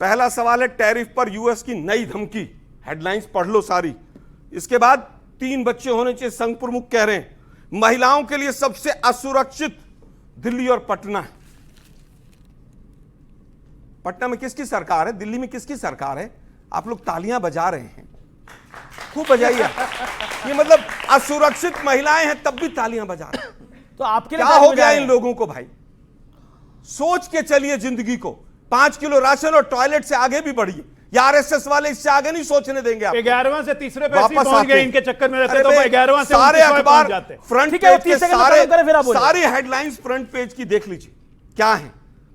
पहला सवाल है टैरिफ पर यूएस की नई धमकी, हेडलाइंस पढ़ लो सारी। इसके बाद 3 बच्चे होने चाहिए, संघ प्रमुख कह रहे हैं। महिलाओं के लिए सबसे असुरक्षित दिल्ली और पटना है। पटना में किसकी सरकार है, दिल्ली में किसकी सरकार है? आप लोग तालियां बजा रहे हैं, खूब बजाइए। ये मतलब असुरक्षित महिलाएं हैं तब भी तालियां बजा रहे हैं। तो आपके लिए क्या हो गया इन लोगों को भाई? सोच के चलिए जिंदगी को। 5 किलो राशन और टॉयलेट से आगे भी बढ़िए। या आरएसएस वाले इससे आगे नहीं सोचने देंगे। 11वां से तीसरे पे पहुंच गए, इनके चक्कर में रहते तो 11वां से सारे अखबार फ्रंट पेज के सारे सारी हेडलाइंस फ्रंट पेज की देख लीजिए क्या है।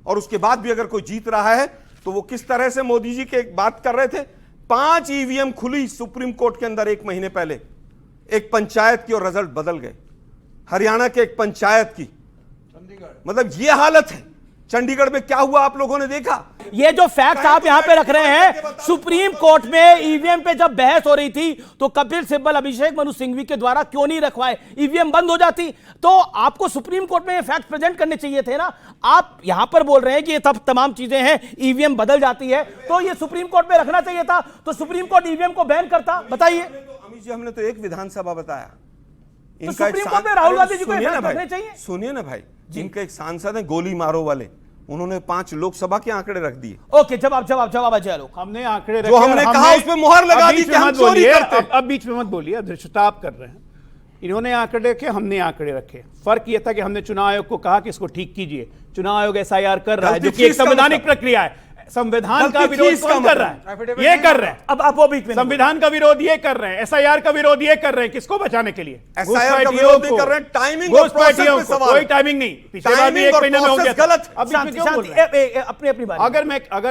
और उसके बाद भी अगर कोई जीत रहा है तो वो किस तरह से मोदी जी के बात कर रहे थे। 5 ईवीएम खुली सुप्रीम कोर्ट के अंदर 1 महीने पहले, एक पंचायत की और रिजल्ट बदल गए। हरियाणा के एक पंचायत की, मतलब ये हालत है। चंडीगढ़ में क्या हुआ आप लोगों ने देखा। ये जो फैक्ट आप यहां पे रख रहे हैं, सुप्रीम कोर्ट में ईवीएम पे जब बहस हो रही थी तो कपिल सिब्बल, अभिषेक मनु सिंघवी के द्वारा क्यों नहीं रखवाए, ईवीएम बंद हो जाती। तो आपको सुप्रीम कोर्ट में ये फैक्ट प्रेजेंट करने चाहिए थे ना। आप यहां पर बोल रहे हैं कि ये तमाम चीजें हैं, ईवीएम बदल जाती है, तो ये सुप्रीम कोर्ट में रखना चाहिए था। तो सुप्रीम कोर्ट ईवीएम को बैन करता। बताइए अमित जी, हमने तो एक विधानसभा बताया। तो सुप्रीम कोर्ट में राहुल गांधी जी को रखने चाहिए। सुनिए ना भाई, जिनके एक सांसद हैं गोली मारो वाले, उन्होंने 5 लोकसभा के आंकड़े रख दिए। ओके, जवाब अजय आलोक। हमने आंकड़े जो हमने कहा उस पे मुहर लगा दी कि हम चोरी करते। अब बीच में मत बोलिए, अध्यक्षता आप कर रहे हैं। इन्होंने आंकड़े रखे, हमने आंकड़े रखे। फर्क यह था कि हमने चुनाव आयोग को कहा कि इसको ठीक कीजिए। चुनाव आयोग एसआईआर कर रहा है, जो कि एक संवैधानिक प्रक्रिया है। संविधान का विरोध कौन कर रहा है? ये कर रहे हैं। अब वो बीच में संविधान का विरोध ये कर रहे हैं, एसआईआर का विरोध ये कर रहे हैं। किसको बचाने के लिए? एसआईआर का विरोध नहीं कर रहे हैं, टाइमिंग और प्रोसेस पे सवाल। कोई टाइमिंग नहीं, पिछले बार भी 1 महीने में हो गया गलत। अब अपनी बात। अगर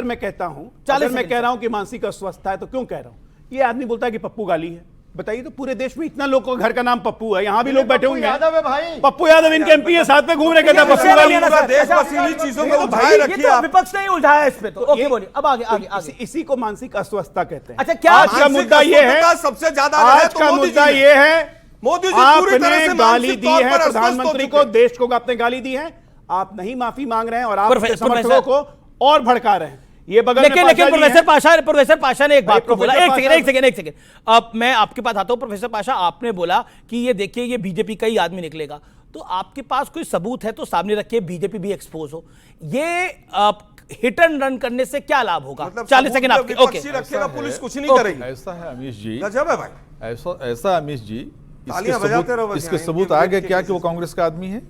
मैं कहता हूं, अगर मैं कह रहा हूं कि मानसिक अस्वस्थता है तो क्यों कह रहा हूं? ये आदमी बोलता है कि पप्पू गाली है। बताइए तो पूरे देश में इतना लोगों का घर का नाम पप्पू है, यहां भी लोग बैठे होंगे। यादव है भाई, पप्पू यादव इनके एमपी है, साथ में घूम रहे, कहता पप्पू गाली। देश बस इन्हीं चीजों में उलझाए रखिए आप। विपक्ष ने उलझाया इस पे। तो ओके बोलिए, अब आगे। इसी को मानसिक अस्वस्थता कहते हैं। अच्छा, क्या आज का मुद्दा ये है, सबसे ज्यादा आज का मुद्दा ये है, मोदी जी पूरी तरह आपने से गाली दी है प्रधानमंत्री को, को। देश को आपने गाली दी है, आप नहीं माफी मांग रहे हैं और आप समर्थकों को और भड़का रहे हैं। ये बगल लेकिन प्रोफेसर पाशा ने एक बात को बोला। एक सेकंड अब मैं आपके पास आता हूं। प्रोफेसर पाशा, आपने बोला कि ये देखिए ये बीजेपी का ही आदमी निकलेगा, तो आपके पास कोई सबूत है तो सामने रखिए, बीजेपी भी एक्सपोज हो। ये हिट एंड रन करने से क्या लाभ होगा? मतलब 40 सेकंड आपके। ओके, रखेगा, पुलिस कुछ नहीं करेगी। ऐसा है अमीश जी, गजब है भाई। ऐसा अमीश जी, इसके सबूत आ गए क्या कि वो कांग्रेस का आदमी है?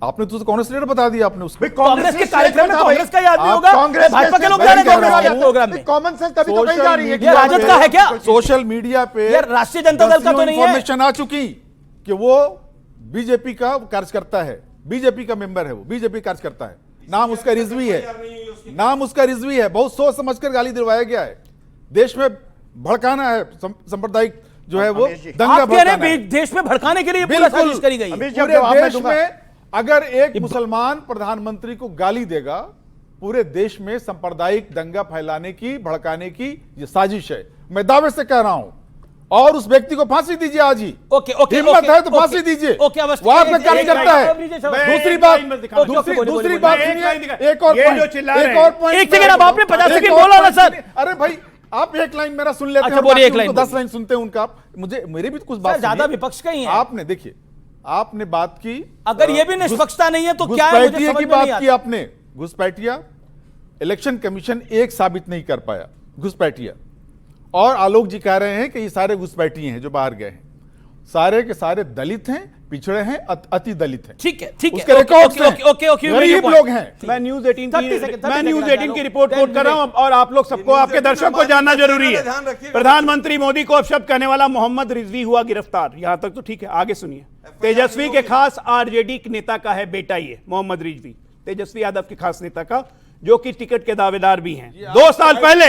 आपने तो कांग्रेस लीडर बता दिया आपने उसको। कांग्रेस के कार्यक्रम में कांग्रेस का ही आदमी होगा, भाजपा के लोग जा रहे हैं कांग्रेस के प्रोग्राम में। कॉमन सेंस तभी तो कही जा रही है कि ये राजद का है क्या? सोशल मीडिया पे ये राष्ट्रीय जनता दल का तो नहीं है। इन्फॉर्मेशन आ चुकी कि वो बीजेपी का कार्यकर्ता है, बीजेपी का मेंबर है, वो बीजेपी कार्यकर्ता है। नाम उसका रिजवी है, बहुत सोच समझकर गाली दिलवाया गया है। देश में भड़काना है, सांप्रदायिक जो है वो दंगा भड़काना है। देश में भड़काने के लिए पूरी साजिश करी गई है। पूरे देश में अगर एक मुसलमान प्रधानमंत्री को गाली देगा, पूरे देश में सांप्रदायिक दंगा फैलाने की, भड़काने की ये साजिश है। मैं दावे से कह रहा हूं, और उस व्यक्ति को फांसी दीजिए आज ही। हिम्मत है तो फांसी दीजिए, वो आपका कार्य करता है। दूसरी बात सुनिए, एक और पॉइंट। एक सेकंड, अब आपने 50 सेकंड बोला ना सर। अरे भाई, आप एक लाइन मेरा सुन लेते हैं, बोलिए एक लाइन, 10 लाइन सुनते हैं उनका। मुझे मेरी भी कुछ बात ज्यादा विपक्ष का ही है। आपने देखिए, आपने बात की, अगर ये भी निष्पक्षता नहीं है तो क्या है? मुझे समझ की में बात नहीं की आपने। घुसपैठिया इलेक्शन कमीशन एक साबित नहीं कर पाया, घुसपैठिया। और आलोक जी कह रहे हैं कि ये सारे घुसपैठिए हैं जो बाहर गए हैं, सारे के सारे दलित हैं, पिछड़े हैं, अति दलित हैं। ठीक है, ठीक है, उसके रिकॉर्ड्स हैं, ओके, गरीब लोग हैं। मैं न्यूज 18 की रिपोर्ट कोट कर रहा हूं, और आप लोग सबको, आपके दर्शकों को जानना जरूरी है। प्रधानमंत्री मोदी को अपशब्द कहने वाला मोहम्मद रिजवी हुआ गिरफ्तार। यहां तक तो ठीक है, आगे सुनिए। तेजस्वी के खास आरजेडी नेता का है बेटा, ये मोहम्मद रिजवी तेजस्वी यादव के खास नेता का, जो कि टिकट के दावेदार भी हैं। 2 साल पहले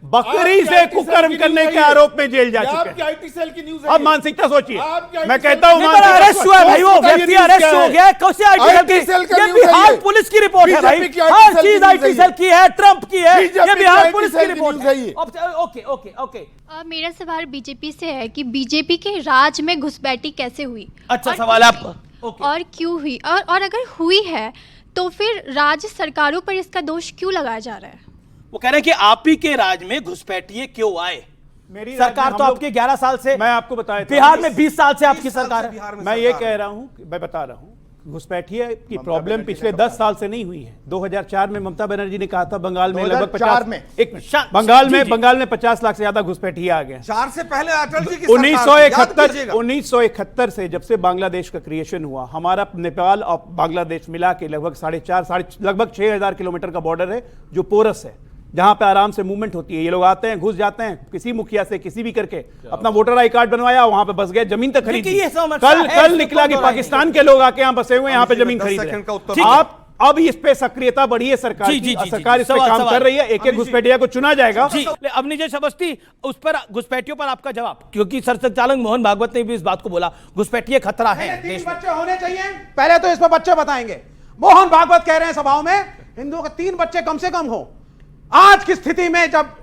बकरी से कुकर्म करने के आरोप में जेल जा चुके हैं। आईटी सेल की न्यूज़ है। अब मानसिकता सोचिए, मैं कहता हूं अरेस्ट हुआ भाई, वो व्यक्ति अरेस्ट हो गया। कैसे आईटी सेल की? ये बिहार पुलिस की रिपोर्ट है भाई, हर चीज आईटी सेल की है, ट्रंप की है, ये बिहार पुलिस की रिपोर्ट है। ओके। मेरा सवाल बीजेपी से है कि बीजेपी के राज में घुसपैठी कैसे हुई? अच्छा सवाल है आपका। और क्यों हुई, और अगर हुई है तो फिर राज्य सरकारों पर इसका दोष क्यों लगाया जा रहा है? वो कह रहे हैं कि आप ही के राज में घुसपैठिए क्यों आए? मेरी सरकार तो आपके 11 साल से, मैं आपको बता देता हूं, बिहार में 20 साल से आपकी सरकार है। मैं ये कह रहा हूं, मैं बता रहा हूं, घुसपैठिए की प्रॉब्लम पिछले 10 साल से नहीं हुई है। 2004 में ममता बनर्जी ने कहा था बंगाल में लगभग 50 में एक मिनट, बंगाल में 50 लाख से ज्यादा घुसपैठिए आ गए। 4 से पहले अटल जी की सरकार, याद कीजिएगा। 1971 से जब से बांग्लादेश का क्रिएशन हुआ, हमारा नेपाल और बांग्लादेश मिला के लगभग 4.5 लगभग 6,000 किलोमीटर का बॉर्डर है जो पोरस है, जहां पे आराम से मूवमेंट होती है। ये लोग आते हैं, घुस जाते हैं, किसी मुखिया से किसी भी करके अपना वोटर आई कार्ड बनवाया, वहां पे बस गए, जमीन तक खरीदी। देखिए, ये समस्या है, कल इसको निकला कि कौन पाकिस्तान के लोग आके यहाँ बसे हुए हैं, यहाँ पे जमीन 10 खरीद सेकंड का उत्तर रहे हैं। आप अब इस पे सक्रियता बढ़ी है सरकार जी, की, जी, जी, सरकार जी, इस पे सवाल, काम सवाल। कर रही है। एक घुसपैठिया को चुना जाएगा। जी, अब नीचे समझती उस पर घुसपैठियों पर आपका जवाब, क्योंकि सरसंघचालक मोहन भागवत ने भी इस बात को बोला, घुसपैठिए खतरा है पहले 3 देश में। बच्चे होने चाहिए, पहले तो इस पर बच्चे बताएंगे। मोहन भागवत कह रहे हैं सभाओं में हिंदुओं के 3 बच्चे कम से कम हो। आज की स्थिति में जब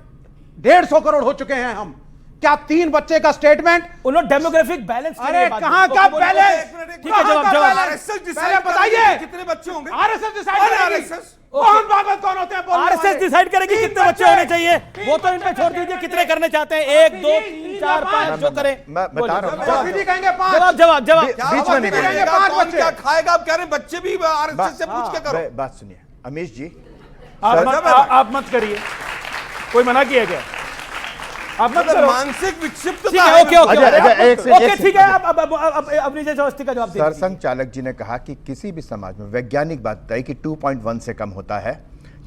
150 करोड़ हो चुके हैं हम, क्या 3 बच्चे का स्टेटमेंट? उन्होंने डेमोग्राफिक बैलेंस के अरे लिए बात कहां की। का ओके, बोलिए, बैलेंस? ठीक है, जवाब। आरएसएस पहले डिसाइड बताइए कितने बच्चे होंगे। आरएसएस डिसाइड अरे करेगी। आरएसएस मोहन भागवत कौन होते हैं? बोलने आरएसएस वाले? डिसाइड करेगी 3 कितने बच्चे होने चाहिए, वो तो इन पे छोड़ दीजिए, कितने करने चाहते हैं, 1 2 3 4 5 जो करें। मैं बता रहा हूं। जवाब दीजिए, कहेंगे 5। जवाब जवाब जवाब क्या बीच में नहीं बात बोलेंगे, करेगा? 5 कौन बच्चे। क्या खाएगा? आप कह रहे हैं बच्चे भी आरएसएस से पूछ के करो। बात सुनिए अमीश जी, आप मत करिए, कोई मना किया गया? आप मत मतलब करो। मानसिक विक्षिप्तता ठीक है, ओके ओके अजय, अजय, एक से- ओके, एक से- ठीक है। अब नीचे अवस्थी का जवाब दीजिए। सरसंघ चालक जी ने कहा कि किसी भी समाज में वैज्ञानिक बात बताई कि 2.1 से कम होता है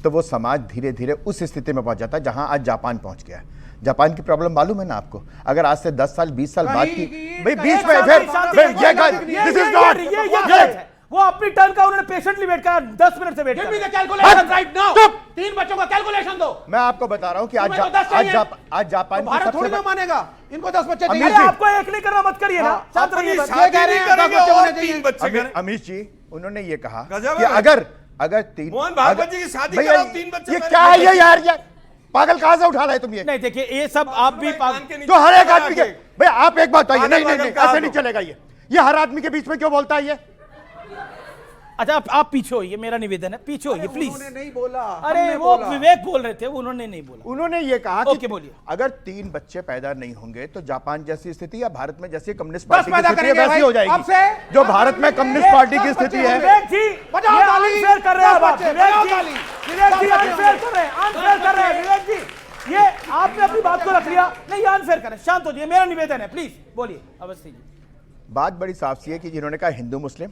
तो वो समाज धीरे धीरे उस स्थिति में पहुंच जाता है जहां आज जापान पहुंच गया है। जापान की प्रॉब्लम मालूम है ना आपको? अगर आज से 10 साल 20 साल बाद की भाई बीच में फिर दिस इज नॉट ये गलत है। वो अपनी टर्न का उन्होंने पेशेंटली वेट करा, 10 मिनट से वेट Give कर me रहे the हैं। calculation right now। 3 बच्चों का कैलकुलेशन दो। मैं आपको बता रहा हूं कि आज तुम्हें तो 10 चाहिए। आज जापान की भारत सबसे थोड़ी ना मानेगा, इनको 10 बच्चे अमीर चाहिए। जी। आपको एक नहीं करना, मत करिए ना, शांत रहिए बस। ये कह रहे हैं 10 बच्चे होने चाहिए। 3 बच्चे करें। अमीश जी उन्होंने ये कहा गजब कि है भाई। अगर 3 मोहन भागवत जी की शादी भैया, कराओ, 3 बच्चे ये मैंने क्या है देखे। ये यार, ये पागल कहां से उठा रहे तुम ये? नहीं देखिए, ये सब आप भी जो हर एक आदमी के भैया आप एक बात बताइए, पागल नहीं नहीं पागल नहीं कहा ऐसे नहीं तो। चलेगा ये हर आदमी के बीच में क्यों बोलता है ये? अच्छा आप पीछे होइए, मेरा निवेदन है, पीछे होइए प्लीज। उन्होंने नहीं बोला, अरे हमने वो बोला। विवेक बोल रहे थे, उन्होंने नहीं बोला। उन्होंने ये कहा ओके, कि बोलिए। अगर 3 बच्चे पैदा नहीं होंगे तो जापान जैसी स्थिति या भारत में जैसी कम्युनिस्ट बस पार्टी की पैदा स्थिति है करेंगे वैसी भाई, हो अब जाएगी से- जो भारत में कम्युनिस्ट पार्टी की स्थिति है। विवेक जी, बजाओ ये ताली। unfair कर रहे हैं आप, 10 बच्चे, विवेक बजाओ जी, ताली। विवेक जी 10 बच्चे unfair कर रहे हैं, unfair कर रहे हैं विवेक जी। ये आपने अपनी बात को रख लिया, नहीं अनफेयर करें, शांत हो जाइए, मेरा निवेदन है, प्लीज बोलिए अवस्थी जी। बात बड़ी साफ सी है कि जिन्होंने कहा हिंदू मुस्लिम,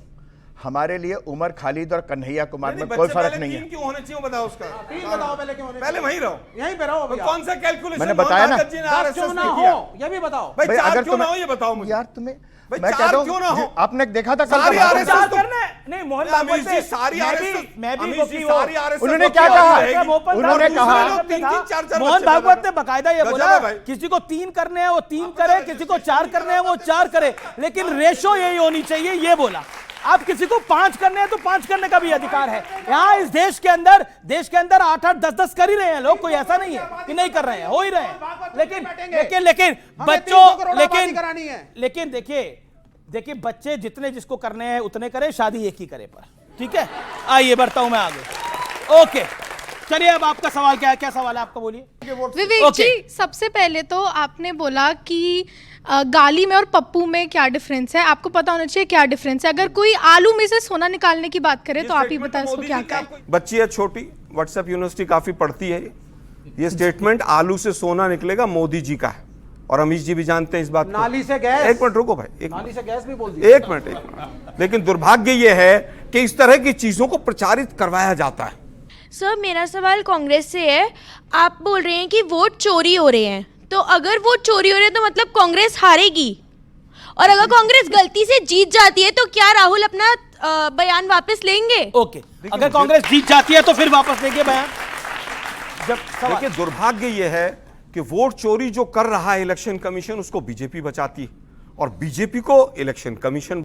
हमारे लिए उमर खालिद और कन्हैया कुमार में कोई फर्क नहीं है। क्यों होने चाहिए बताओ उसका। 3 बताओ पहले क्यों होने पहले चाहिए? वहीं रहो, यहीं पे रहो भैया। कौन सा कैलकुलेशन मैंने बताया ना। 10 क्यों ना हो, ये भी बताओ। भाई भाई, 4 अगर क्यों ना तुम्हें- हो ये बताओ मुझे। यार तुम्हें भाई, मैं 4 कहता क्यों ना हो? हूं आपने देखा था कल सारी का RSS मैच? विचार करने नहीं, मोहन अमीश भागवत जी से सारी मैं भी अमीश वकील जी हूं। सारी RSS उन्होंने वकील क्या कहा? रहेगी। उन्होंने कहा- लोग 3-3, 4-4 मोहन बच्चे भागवत पैदा ने बकायदा ये गजब बोला, है भाई। किसी को 3 करने हैं वो 3 करे, किसी को 4 करने हैं वो 4 करे, लेकिन रेशो यही होनी चाहिए, ये बोला। आप किसी को 5 करने हैं तो 5 करने का भी अधिकार है। यहाँ इस देश के अंदर 8-8, 10-10 कर ही रहे हैं लोग, कोई ऐसा नहीं है कि नहीं कर रहे हैं, हो ही रहे हैं। लेकिन लेकिन लेकिन हमें बच्चों 300 करोड़ आबादी करानी है। लेकिन देखिए बच्चे जितने जिसको करने हैं उतने करे, शादी एक ही करे पर, ठीक है। आइए बढ़ता हूं मैं आगे। ओके चलिए, अब आपका सवाल क्या है, क्या सवाल है आपका, बोलिए। विवेक ओके। जी, सबसे पहले तो आपने बोला कि गाली में और पप्पू में क्या डिफरेंस है, आपको पता होना चाहिए क्या डिफरेंस है। अगर कोई आलू में से सोना निकालने की बात करे तो आप ही बताएं इसको क्या कहें। बच्ची है छोटी, व्हाट्सएप यूनिवर्सिटी काफी पढ़ती है ये स्टेटमेंट आलू से सोना निकलेगा मोदी जी का है, और अमीश जी भी जानते हैं इस बात को। नाली से गैस। एक मिनट रुको भाई, एक नाली मिनट, से गैस भी बोल दी। एक मिनट। लेकिन दुर्भाग्य ये है कि इस तरह की चीजों को प्रचारित करवाया जाता है। सर मेरा सवाल कांग्रेस से है। आप बोल रहे हैं कि वोट चोरी हो रहे हैं, तो अगर वोट चोरी हो रहे हैं तो मतलब कांग्रेस हारेगी, और अगर कांग्रेस गलती से जीत जाती है तो क्या राहुल अपना बयान वापस लेंगे? ओके, अगर कांग्रेस जीत जाती है तो फिर वापस लेंगे बयान। जब देखिए दुर्भाग्य यह है कि वोट चोरी जो कर रहा है इलेक्शन कमीशन, उसको बीजेपी बचाती है, और बीजेपी को इलेक्शन कमीशन